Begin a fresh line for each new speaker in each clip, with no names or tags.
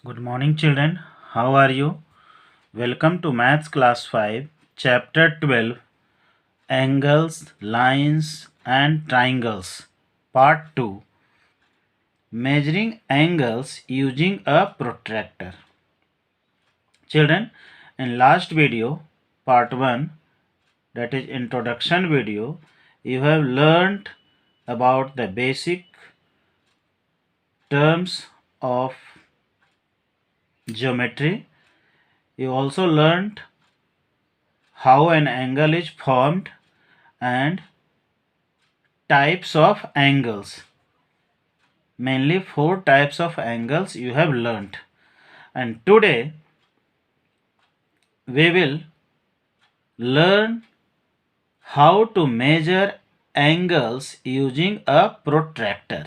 Good morning, children. How are you? Welcome to Maths Class 5, Chapter 12 Angles, Lines, and Triangles, Part 2 Measuring Angles Using a Protractor. Children, in last video, Part 1, that is introduction video, you have learned about the basic terms of geometry. You also learned how an angle is formed and types of angles. Mainly 4 types of angles you have learnt. And today we will learn how to measure angles using a protractor.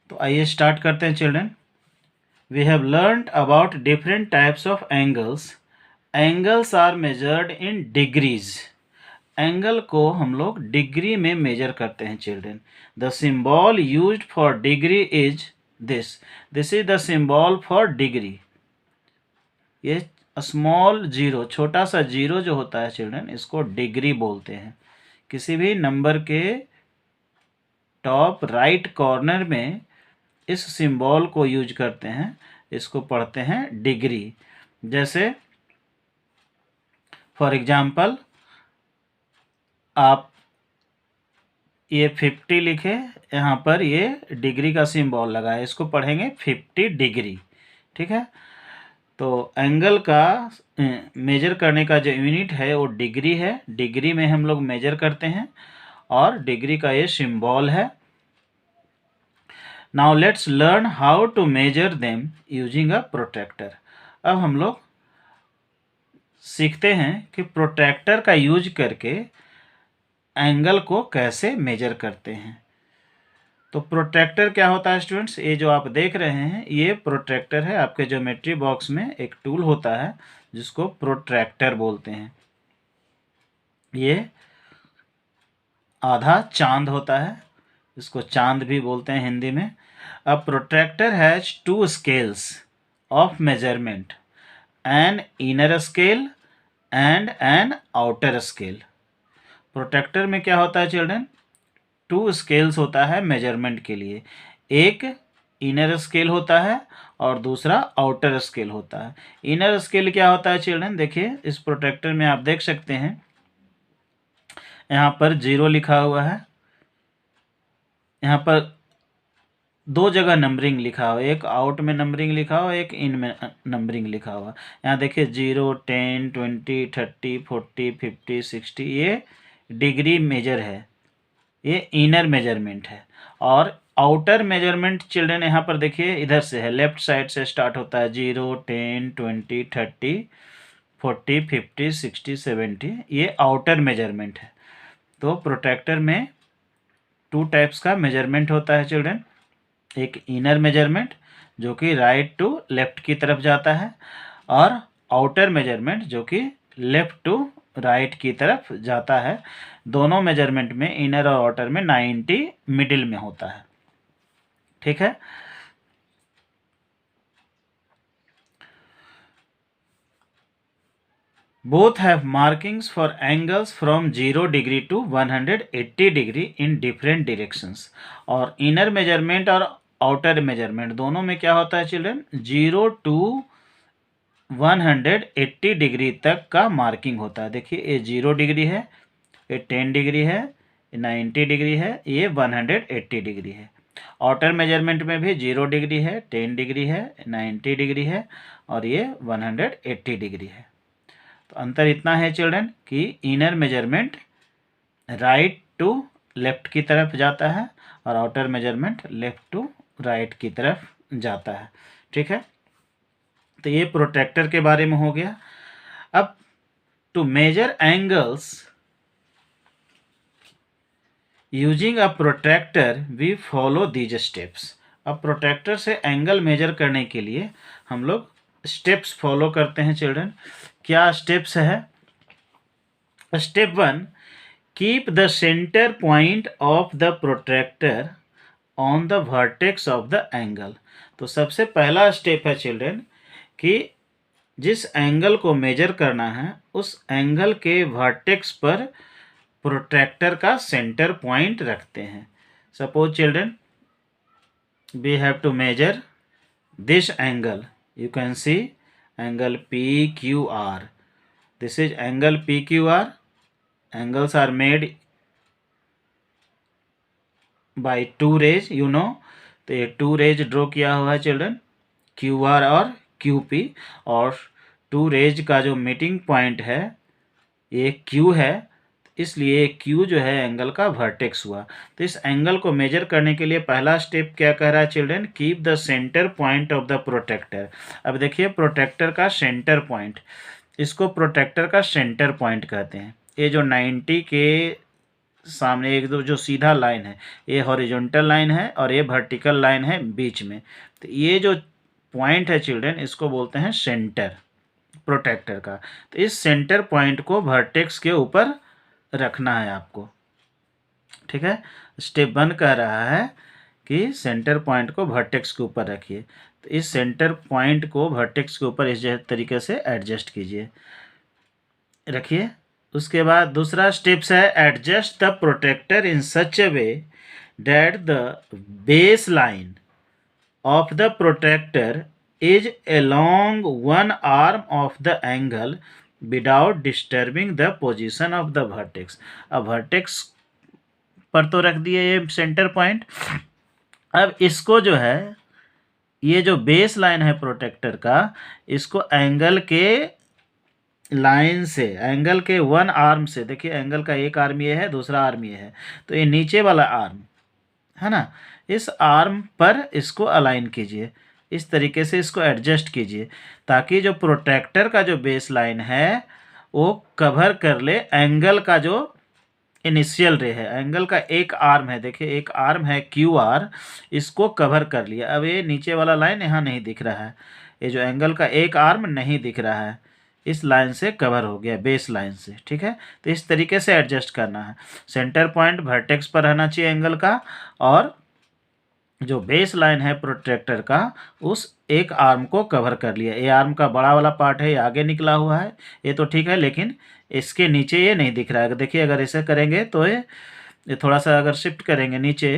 तो आइए start करते हैं children. We have learnt about different types of angles. Angles are measured in degrees. Angle को हम लोग degree में major करते हैं children. The symbol used for degree is this. This is the symbol for degree. ये small zero, छोटा सा zero जो होता है चिल्ड्रन, इसको डिग्री बोलते हैं. किसी भी नंबर के टॉप राइट कॉर्नर में इस सिंबल को यूज करते हैं, इसको पढ़ते हैं डिग्री. जैसे फॉर एग्जाम्पल आप ये 50 लिखे, यहाँ पर ये डिग्री का सिंबल लगा है, इसको पढ़ेंगे 50 डिग्री. ठीक है. तो एंगल का मेजर करने का जो यूनिट है वो डिग्री है. डिग्री में हम लोग मेजर करते हैं और डिग्री का ये सिंबल है. Now let's learn how to measure them using a protractor. अब हम लोग सीखते हैं कि प्रोट्रैक्टर का यूज करके एंगल को कैसे मेजर करते हैं. तो प्रोट्रैक्टर क्या होता है स्टूडेंट्स? ये जो आप देख रहे हैं ये प्रोट्रैक्टर है. आपके ज्योमेट्री बॉक्स में एक टूल होता है जिसको प्रोट्रैक्टर बोलते हैं. ये आधा चांद होता है, इसको चांद भी बोलते हैं हिंदी में. A protractor has 2 scales of measurement, an inner scale and an outer scale. Protractor में क्या होता है चिल्ड्रन? 2 स्केल्स होता है मेजरमेंट के लिए. एक इनर स्केल होता है और दूसरा आउटर स्केल होता है. इनर स्केल क्या होता है चिल्ड्रन? देखिए इस प्रोट्रैक्टर में आप देख सकते हैं यहाँ पर 0 लिखा हुआ है, यहाँ पर 2 जगह नंबरिंग लिखा हुआ है. एक आउट में नंबरिंग लिखा हुआ, एक इन में नंबरिंग लिखा हुआ. यहाँ देखिए 0, 10, 20, 30, 40, 50, 60. ये डिग्री मेजर है, ये इनर मेजरमेंट है. और आउटर मेजरमेंट चिल्ड्रन यहाँ पर देखिए इधर से है, लेफ्ट साइड से स्टार्ट होता है. 0, 10, 20, 30, 40, 50, 60, 70. ये आउटर मेजरमेंट है. तो प्रोट्रैक्टर में 2 टाइप्स का मेजरमेंट होता है चिल्ड्रन. एक इनर मेजरमेंट जो कि राइट टू लेफ्ट की तरफ जाता है, और आउटर मेजरमेंट जो कि लेफ्ट टू राइट की तरफ जाता है. दोनों मेजरमेंट में इनर और आउटर में 90 मिडिल में होता है. ठीक है. Both have markings for angles from 0 degree to 180 degree in different directions. और इनर मेजरमेंट और आउटर मेजरमेंट दोनों में क्या होता है चिल्ड्रन? 0 टू 180 डिग्री तक का मार्किंग होता है. देखिए ये 0 डिग्री है, ये 10 डिग्री है, ये 90 डिग्री है, ये 180 डिग्री है. आउटर मेजरमेंट में भी 0 डिग्री है, 10 डिग्री है, 90 डिग्री है और ये 180 डिग्री है. तो अंतर इतना है चिल्ड्रन कि inner measurement right to left की तरफ जाता है और outer measurement left to right की तरफ जाता है. ठीक है. तो ये प्रोट्रैक्टर के बारे में हो गया. अब to measure angles using a protractor we follow these steps. अब प्रोट्रैक्टर से एंगल मेजर करने के लिए हम लोग स्टेप्स फॉलो करते हैं चिल्ड्रन. क्या स्टेप्स है? Step 1, keep the centre point of the protractor on the vertex of the angle. तो सबसे पहला स्टेप है चिल्ड्रन कि जिस एंगल को मेजर करना है उस एंगल के वर्टेक्स पर प्रोट्रैक्टर का सेंटर पॉइंट रखते हैं। Suppose children we have to measure this angle. You can see angle PQR. This is angle PQR. Angles are made by two rays, you know. तो ये टू रेज ड्रॉ किया हुआ है children, QR और QP, और to raise का जो meeting point है ये Q है, इसलिए Q जो है एंगल का वर्टेक्स हुआ। तो इस एंगल को मेजर करने के लिए पहला स्टेप क्या कह रहा है children, keep the centre point of the protractor. अब देखिए प्रोटेक्टर का सेंटर पॉइंट, इसको प्रोटेक्टर का सेंटर पॉइंट कहते हैं। ये जो 90 के सामने एक दो जो सीधा लाइन है ये हॉरिजॉन्टल लाइन है और ये वर्टिकल लाइन है बीच में, तो ये जो पॉइंट है चिल्ड्रन इसको बोलते हैं सेंटर प्रोटेक्टर का। तो इस सेंटर पॉइंट को वर्टेक्स के ऊपर रखना है आपको, ठीक है। स्टेप 1 कह रहा है कि सेंटर पॉइंट को वर्टेक्स के ऊपर रखिए। तो इस सेंटर पॉइंट को वर्टेक्स के ऊपर इस तरीके से एडजस्ट कीजिए, रखिए। उसके बाद दूसरा स्टेप्स है adjust the protractor in such a way that the base line of the protractor is along one arm of the angle without disturbing the position of the vertex। अब वर्टेक्स पर तो रख दिए ये सेंटर पॉइंट, अब इसको जो है ये जो बेस लाइन है प्रोटेक्टर का, इसको एंगल के लाइन से, एंगल के वन आर्म से, देखिए एंगल का एक आर्म ये है दूसरा आर्म ये है, तो ये नीचे वाला आर्म है ना, इस आर्म पर इसको अलाइन कीजिए, इस तरीके से इसको एडजस्ट कीजिए ताकि जो प्रोटेक्टर का जो बेस लाइन है वो कवर कर ले एंगल का जो इनिशियल रे है। एंगल का एक आर्म है, देखिए एक आर्म है QR, इसको कवर कर लिया। अब ये नीचे वाला लाइन यहाँ नहीं दिख रहा है, ये जो एंगल का एक आर्म नहीं दिख रहा है, इस लाइन से कवर हो गया बेस लाइन से, ठीक है। तो इस तरीके से एडजस्ट करना है, सेंटर पॉइंट वर्टेक्स पर रहना चाहिए एंगल का, और जो बेस लाइन है प्रोट्रैक्टर का उस एक आर्म को कवर कर लिया। ये आर्म का बड़ा वाला पार्ट है, ये आगे निकला हुआ है, ये तो ठीक है, लेकिन इसके नीचे ये नहीं दिख रहा है। देखिए अगर ऐसे करेंगे तो ये थोड़ा सा अगर शिफ्ट करेंगे नीचे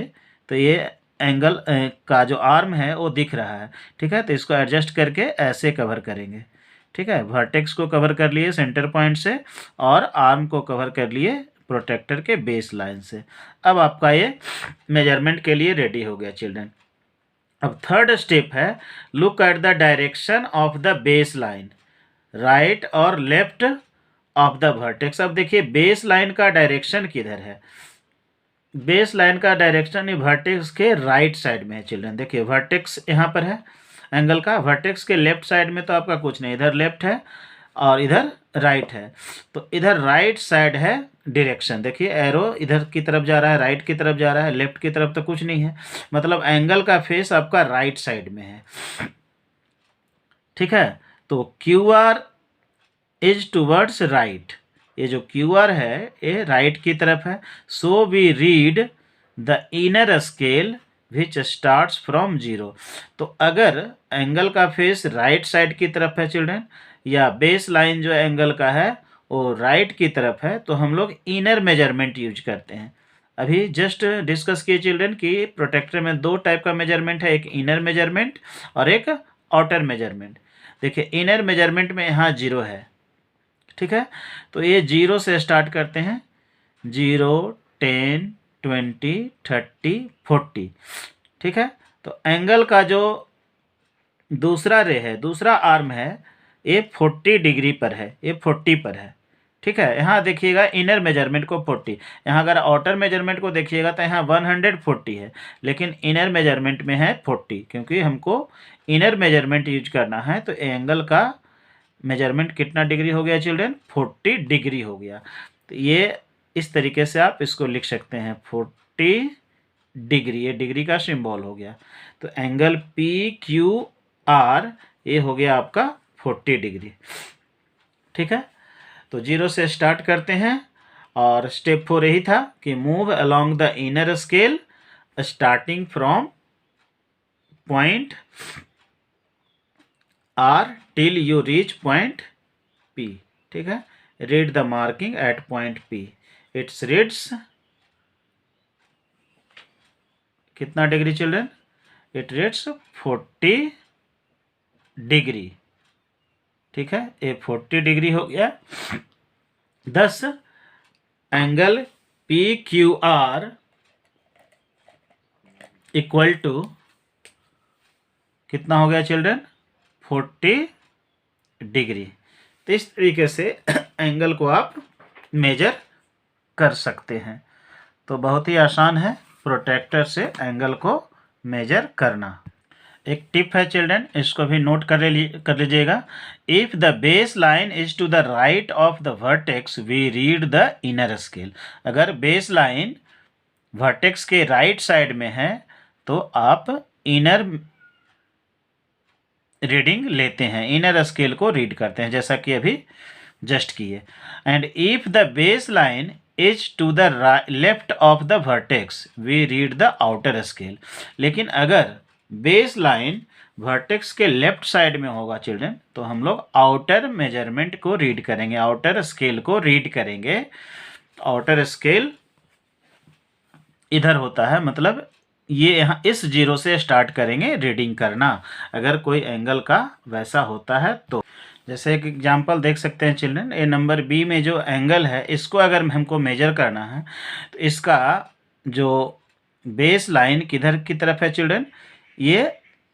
तो ये एंगल का जो आर्म है वो दिख रहा है, ठीक है। तो इसको एडजस्ट करके ऐसे कवर करेंगे, ठीक है। वर्टेक्स को कवर कर लिए सेंटर पॉइंट से और आर्म को कवर कर लिए प्रोटेक्टर के बेस लाइन से। अब आपका ये मेजरमेंट के लिए रेडी हो गया चिल्ड्रन। अब थर्ड स्टेप है look at the direction of the base line, right और लेफ्ट ऑफ द वर्टेक्स। अब देखिए बेस लाइन का डायरेक्शन किधर है, बेस लाइन का डायरेक्शन ये वर्टेक्स के राइट साइड में है चिल्ड्रन। देखिए वर्टेक्स यहाँ पर है एंगल का, वर्टेक्स के लेफ्ट साइड में तो आपका कुछ नहीं, इधर लेफ्ट है और इधर राइट है, तो इधर राइट साइड है डायरेक्शन। देखिए एरो इधर की तरफ जा रहा है, राइट की तरफ जा रहा है, लेफ्ट की तरफ तो कुछ नहीं है, मतलब एंगल का फेस आपका राइट साइड में है, ठीक है। तो QR इज टूवर्ड्स राइट, ये जो QR है ये राइट की तरफ है। So we read the inner scale which starts from 0। तो अगर एंगल का फेस राइट साइड की तरफ है चिल्ड्रन, या बेस लाइन जो एंगल का है वो राइट की तरफ है, तो हम लोग इनर मेजरमेंट यूज करते हैं। अभी जस्ट डिस्कस किए चिल्ड्रन कि प्रोटेक्टर में दो टाइप का मेजरमेंट है, एक इनर मेजरमेंट और एक आउटर मेजरमेंट। देखिए इनर मेजरमेंट में यहाँ 0 है, ठीक है। तो ये 0 से स्टार्ट करते हैं, 0, 10, 20, 30, 40, ठीक है। तो एंगल का जो दूसरा रे है, दूसरा आर्म है, ये 40 डिग्री पर है, ये 40 पर है, ठीक है। यहाँ देखिएगा इनर मेजरमेंट को 40, यहाँ अगर आउटर मेजरमेंट को देखिएगा तो यहाँ 140 है, लेकिन इनर मेजरमेंट में है 40, क्योंकि हमको इनर मेजरमेंट यूज करना है। तो एंगल का मेजरमेंट कितना डिग्री हो गया चिल्ड्रन, 40 डिग्री हो गया। तो ये इस तरीके से आप इसको लिख सकते हैं 40 डिग्री, ये डिग्री का सिंबल हो गया। तो एंगल PQR ये हो गया आपका 40 डिग्री, ठीक है। तो 0 से स्टार्ट करते हैं और स्टेप 4 यही था कि move along the inner scale starting from point R till you reach point P. ठीक है, read the marking at point P. It's reads कितना degree children? It reads 40 degree. ठीक है, ये 40 डिग्री हो गया। This angle P Q R equal to कितना हो गया चिल्ड्रन? 40 डिग्री। तो इस तरीके से एंगल को आप मेजर कर सकते हैं। तो बहुत ही आसान है प्रोट्रैक्टर से एंगल को मेजर करना। एक टिप है चिल्ड्रन, इसको भी नोट कर लीजिएगा। If the base line is to the right of the vertex we read the inner scale. अगर बेस लाइन वर्टेक्स के राइट साइड में है तो आप इनर रीडिंग लेते हैं, इनर स्केल को रीड करते हैं, जैसा कि अभी जस्ट किए। And if the base line is to the left of the vertex we read the outer scale. लेकिन अगर बेस लाइन वर्टेक्स के लेफ्ट साइड में होगा चिल्ड्रन, तो हम लोग आउटर मेजरमेंट को रीड करेंगे, आउटर स्केल को रीड करेंगे। आउटर स्केल इधर होता है, मतलब ये यहाँ इस जीरो से स्टार्ट करेंगे रीडिंग करना, अगर कोई एंगल का वैसा होता है तो। जैसे एक एग्जांपल देख सकते हैं चिल्ड्रन, ए नंबर बी में जो एंगल है इसको अगर हमको मेजर करना है तो इसका जो बेस लाइन किधर की तरफ है चिल्ड्रन? ये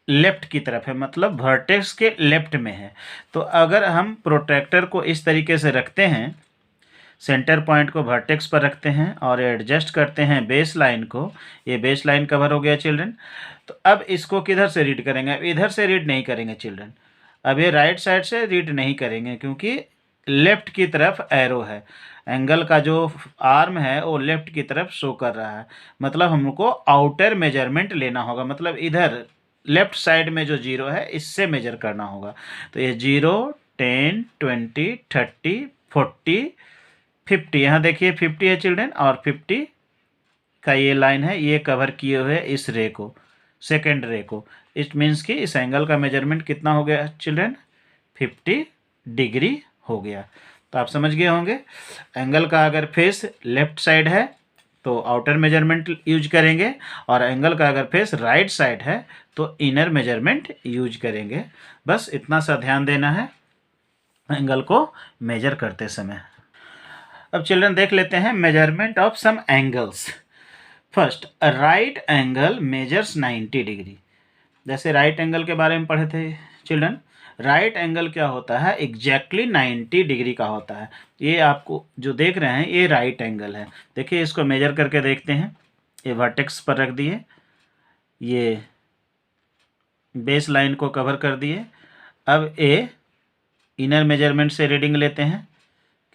लेफ्ट की तरफ है, मतलब वर्टेक्स के लेफ्ट में है। तो अगर हम प्रोट्रैक्टर को इस तरीके से रखते हैं, सेंटर पॉइंट को वर्टेक्स पर रखते हैं और एडजस्ट करते हैं बेस लाइन को, ये बेस लाइन कवर हो गया चिल्ड्रन। तो अब इसको किधर से रीड करेंगे? अब इधर से रीड नहीं करेंगे चिल्ड्रन, अब ये राइट साइड से रीड नहीं करेंगे, क्योंकि लेफ्ट की तरफ एरो है, एंगल का जो आर्म है वो लेफ्ट की तरफ शो कर रहा है। मतलब हमको आउटर मेजरमेंट लेना होगा, मतलब इधर लेफ्ट साइड में जो जीरो है इससे मेजर करना होगा। तो ये 0, 10, 20, 30, 40, 50, यहाँ देखिए 50 है चिल्ड्रन, और 50 का ये लाइन है, ये कवर किए हुए इस रे को, सेकेंड रे को। इट मीन्स कि इस एंगल का मेजरमेंट कितना हो गया चिल्ड्रन? 50 डिग्री हो गया। तो आप समझ गए होंगे, एंगल का अगर फेस लेफ्ट साइड है तो आउटर मेजरमेंट यूज करेंगे, और एंगल का अगर फेस राइट साइड है तो इनर मेजरमेंट यूज करेंगे। बस इतना सा ध्यान देना है एंगल को मेजर करते समय। अब चिल्ड्रन देख लेते हैं measurement of some angles. First, a right angle measures 90 degree. जैसे राइट एंगल के बारे में पढ़े थे चिल्ड्रन, राइट एंगल क्या होता है? एग्जैक्टली 90 डिग्री का होता है। ये आपको जो देख रहे हैं ये राइट एंगल है। देखिए इसको मेजर करके देखते हैं। ये वर्टेक्स पर रख दिए, ये बेस लाइन को कवर कर दिए। अब ये इनर मेजरमेंट से रीडिंग लेते हैं,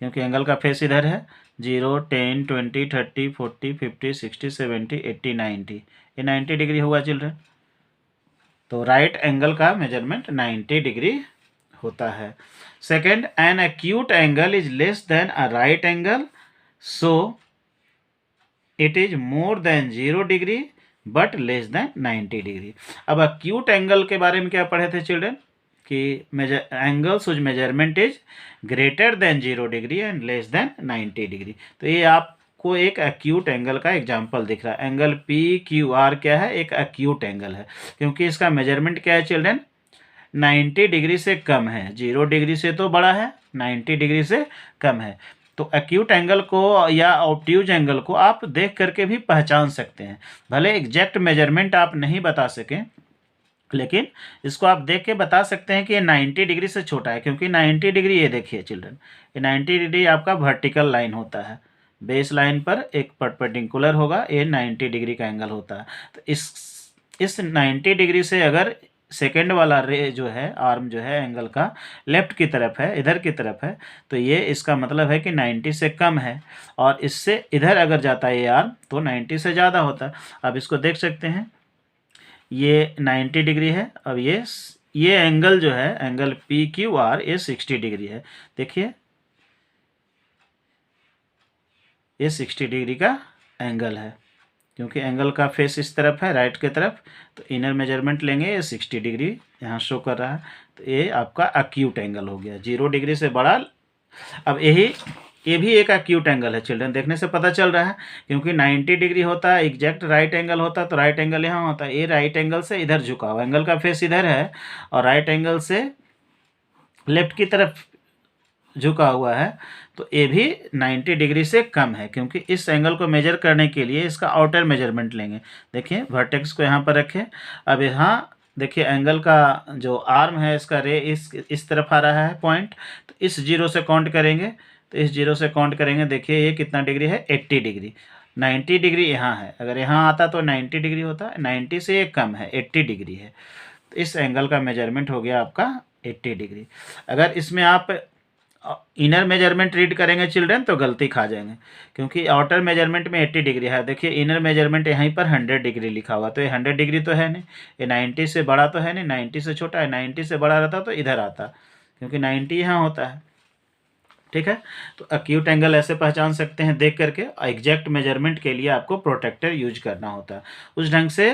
क्योंकि एंगल का फेस इधर है। 0, 10, 20, 30, 40, 50, 60, 70, 80, 90, ये 90 डिग्री हुआ चिल्ड्रन। तो राइट एंगल का मेजरमेंट 90 डिग्री होता है। Second, an acute angle is less than a right angle, so it is more than 0 degree but less than 90 degree. अब एक्यूट एंगल के बारे में क्या पढ़े थे चिल्ड्रन? कि angles whose measurement is greater than 0 degree and less than 90 degree. तो ये आपको एक एक्यूट एंगल का एग्जांपल दिख रहा है। एंगल पी क्यू आर क्या है? एक एक्यूट एंगल है, क्योंकि इसका मेजरमेंट क्या है चिल्ड्रन? 90 डिग्री से कम है, 0 डिग्री से तो बड़ा है, 90 डिग्री से कम है। तो एक्यूट एंगल को या ऑब्ट्यूज एंगल को आप देख करके भी पहचान सकते हैं। भले एग्जैक्ट मेजरमेंट आप नहीं बता सकें, लेकिन इसको आप देख के बता सकते हैं कि ये 90 डिग्री से छोटा है, क्योंकि 90 डिग्री, ये देखिए चिल्ड्रन, ये 90 डिग्री आपका वर्टिकल लाइन होता है, बेस लाइन पर एक परपेंडिकुलर होगा, ये 90 डिग्री का एंगल होता है। तो इस 90 डिग्री से अगर सेकेंड वाला रे जो है, आर्म जो है एंगल का, लेफ्ट की तरफ है, इधर की तरफ है, तो ये इसका मतलब है कि 90 से कम है, और इससे इधर अगर जाता है ये आर्म तो 90 से ज़्यादा होता है। अब इसको देख सकते हैं, ये 90 डिग्री है। अब ये एंगल जो है, एंगल पी क्यू आर, ये 60 डिग्री है। देखिए ये 60 डिग्री का एंगल है। क्योंकि एंगल का फेस इस तरफ है राइट की तरफ, तो इनर मेजरमेंट लेंगे, ये 60 डिग्री यहाँ शो कर रहा है, तो ये आपका एक्यूट एंगल हो गया, 0 डिग्री से बड़ा। अब ये भी एक एक्यूट एंगल है चिल्ड्रन, देखने से पता चल रहा है, क्योंकि 90 डिग्री होता है, एग्जैक्ट राइट एंगल होता है, तो राइट एंगल यहाँ होता है, ये राइट एंगल से इधर झुका हुआ, एंगल का फेस इधर है और राइट एंगल से लेफ्ट की तरफ झुका हुआ है, तो ये भी 90 डिग्री से कम है, क्योंकि इस एंगल को मेजर करने के लिए इसका आउटर मेजरमेंट लेंगे। देखिए वर्टेक्स को यहाँ पर रखें, अब यहाँ देखिए एंगल का जो आर्म है इसका रे इस तरफ आ रहा है पॉइंट, तो इस जीरो से काउंट करेंगे, तो इस जीरो से काउंट करेंगे, देखिए ये कितना डिग्री है, 80 डिग्री। 90 डिग्री यहाँ है, अगर यहाँ आता तो 90 डिग्री होता है, 90 से ये कम है, 80 डिग्री है, तो इस एंगल का मेजरमेंट हो गया आपका 80 डिग्री। अगर इसमें आप इनर मेजरमेंट रीड करेंगे चिल्ड्रन तो गलती खा जाएंगे, क्योंकि आउटर मेजरमेंट में 80 डिग्री है, देखिए इनर मेजरमेंट यहीं पर 100 डिग्री लिखा हुआ, तो ये 100 डिग्री तो है नहीं, ये 90 से बड़ा तो है नहीं, 90 से छोटा है, 90 से बड़ा रहता तो इधर आता, क्योंकि 90 यहाँ होता है। ठीक है, तो एक्यूट एंगल ऐसे पहचान सकते हैं देख करके। एग्जैक्ट मेजरमेंट के लिए आपको प्रोटेक्टर यूज करना होता है उस ढंग से।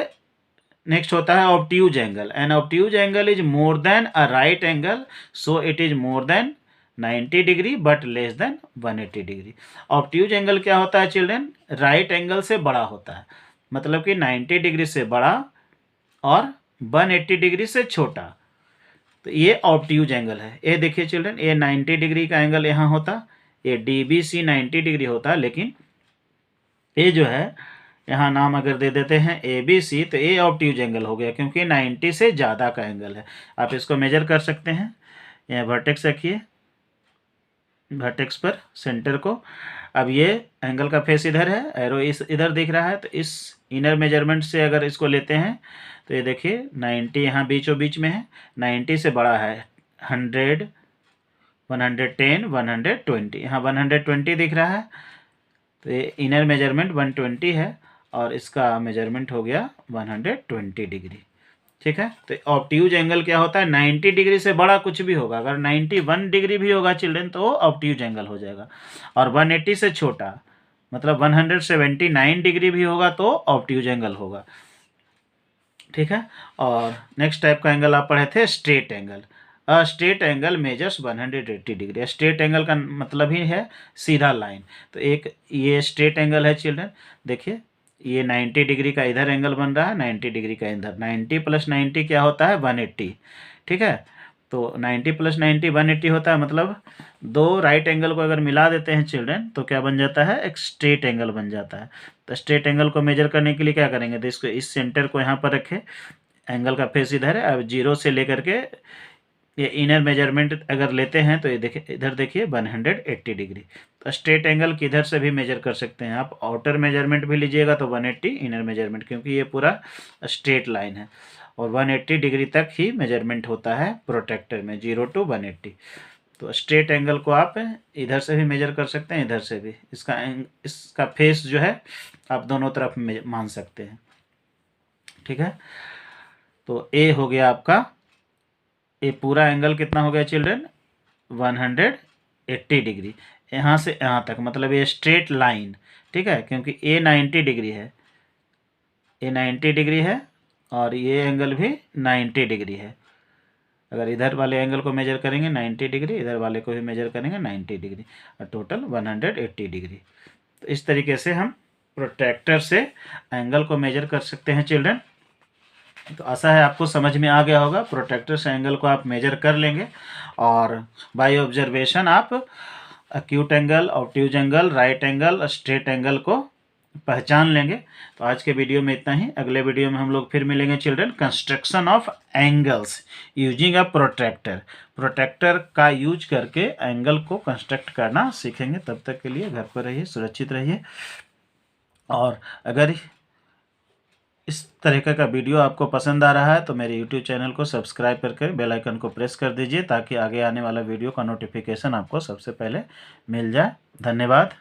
नेक्स्ट होता है obtuse angle. An obtuse angle is more than a right angle, so it is more than 90 degree but less than 180 degree. Obtuse angle क्या होता है चिल्ड्रन, राइट एंगल से बड़ा होता है, मतलब कि 90 डिग्री से बड़ा और 180 डिग्री से छोटा, तो ये ऑब्ट्यूज एंगल है। ये देखिए चिल्ड्रन, ये 90 डिग्री का एंगल यहाँ होता, ये DBC 90 डिग्री होता, लेकिन ये जो है यहाँ नाम अगर दे देते हैं ABC, तो ये ऑब्ट्यूज एंगल हो गया, क्योंकि 90 से ज़्यादा का एंगल है। आप इसको मेजर कर सकते हैं, यहाँ वर्टेक्स रखिए, वर्टेक्स पर सेंटर को। अब ये एंगल का फेस इधर है, एरो इस इधर दिख रहा है, तो इस इनर मेजरमेंट से अगर इसको लेते हैं तो ये देखिए 90 यहाँ बीचों बीच में है, 90 से बड़ा है 100, 110, 120, यहाँ 120 दिख रहा है, तो ये इनर मेजरमेंट 120 है और इसका मेजरमेंट हो गया 120 डिग्री। ठीक है, तो ऑब्ट्यूज एंगल क्या होता है, 90 डिग्री से बड़ा कुछ भी होगा, अगर 91 डिग्री भी होगा चिल्ड्रन तो ऑब्ट्यूज एंगल हो जाएगा, और 180 से छोटा मतलब 179 डिग्री भी होगा तो ऑब्ट्यूज एंगल होगा। ठीक है, और नेक्स्ट टाइप का एंगल आप पढ़े थे straight angle. A straight angle measures 180 degree. Straight angle का मतलब ही है सीधा लाइन, तो एक ये स्ट्रेट एंगल है चिल्ड्रन, देखिए ये 90 डिग्री का इधर एंगल बन रहा है, 90 डिग्री का इधर, 90 + 90 क्या होता है 180। ठीक है, तो 90 + 90 180 होता है, मतलब दो राइट एंगल को अगर मिला देते हैं चिल्ड्रन तो क्या बन जाता है, एक स्ट्रेट एंगल बन जाता है। तो स्ट्रेट एंगल को मेजर करने के लिए क्या करेंगे, तो इसको इस सेंटर को यहाँ पर रखें, एंगल का फेस इधर है, अब जीरो से लेकर के ये इनर मेजरमेंट अगर लेते हैं तो ये देखिए इधर देखिए 180 डिग्री। तो स्ट्रेट एंगल किधर से भी मेजर कर सकते हैं आप, आउटर मेजरमेंट भी लीजिएगा तो 180, इनर मेजरमेंट, क्योंकि ये पूरा स्ट्रेट लाइन है और 180 डिग्री तक ही मेजरमेंट होता है प्रोटेक्टर में, 0 to 180। तो स्ट्रेट एंगल को आप इधर से भी मेजर कर सकते हैं, इधर से भी, इसका फेस जो है आप दोनों तरफ मान सकते हैं। ठीक है, तो ए हो गया आपका, ये पूरा एंगल कितना हो गया चिल्ड्रन 180 डिग्री, यहाँ से यहाँ तक, मतलब ये स्ट्रेट लाइन। ठीक है, क्योंकि ए 90 डिग्री है, ये 90 डिग्री है और ये एंगल भी 90 डिग्री है। अगर इधर वाले एंगल को मेजर करेंगे 90 डिग्री, इधर वाले को भी मेजर करेंगे 90 डिग्री, और टोटल 180 डिग्री। तो इस तरीके से हम प्रोट्रैक्टर से एंगल को मेजर कर सकते हैं चिल्ड्रन। तो आशा है आपको समझ में आ गया होगा, प्रोट्रैक्टर से एंगल को आप मेजर कर लेंगे और बाय ऑब्जर्वेशन आप acute angle, obtuse angle, right angle, straight angle को पहचान लेंगे। तो आज के वीडियो में इतना ही, अगले वीडियो में हम लोग फिर मिलेंगे children. Construction of angles using a protractor, protractor का यूज करके एंगल को कंस्ट्रक्ट करना सीखेंगे। तब तक के लिए घर पर रहिए, सुरक्षित रहिए, और अगर इस तरीके का वीडियो आपको पसंद आ रहा है तो मेरे YouTube चैनल को सब्सक्राइब करके बेल आइकन को प्रेस कर दीजिए, ताकि आगे आने वाला वीडियो का नोटिफिकेशन आपको सबसे पहले मिल जाए। धन्यवाद।